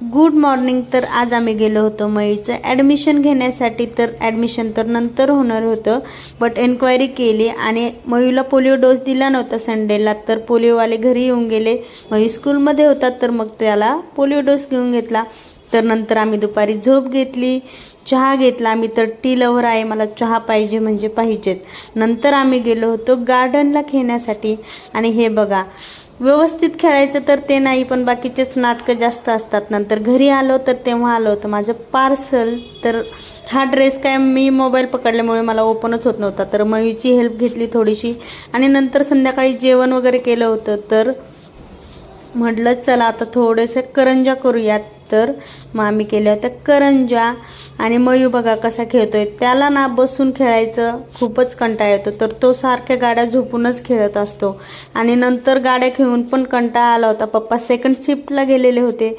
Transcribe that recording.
Good morning. तर आज आम्ही गेलो होतो मयूचं ॲडमिशन घेण्यासाठी. तर ॲडमिशन तर नंतर होणार होतं, बट एन्क्वायरी केली आणि मयूला पोलिओ डोस दिला नव्हता संडेला. तर पोलिओवाले घरी येऊन गेले. मयू स्कूलमध्ये होता तर मग त्याला पोलिओ डोस घेऊन घेतला. तर नंतर आम्ही दुपारी झोप घेतली, चहा घेतला. आम्ही तर टी लवर आहे, मला चहा पाहिजे म्हणजे पाहिजेच. नंतर आम्ही गेलो होतो गार्डनला खेळण्यासाठी. आणि हे बघा, व्यवस्थित खेळायचं तर ते नाही, पण बाकीचेच नाटकं जास्त असतात. नंतर घरी आलो तर तेव्हा आलं होतं माझं पार्सल. तर हा ड्रेस काय मी मोबाईल पकडल्यामुळे मला ओपनच होत नव्हता, तर मयूची हेल्प घेतली थोडीशी. आणि नंतर संध्याकाळी जेवण वगैरे केलं होतं. तर म्हटलं चला आता थोडेसे करंजा करूयात. तर मग आम्ही केल्या होत्या करंजा. आणि मयू बघा कसा खेळतोय. त्याला ना बसून खेळायचं खूपच कंटाळा येतो, तर तो सारख्या गाड्या झोपूनच खेळत असतो. आणि नंतर गाड्या खेळून पण कंटाळा आला होता. पप्पा सेकंड शिफ्टला गेलेले होते,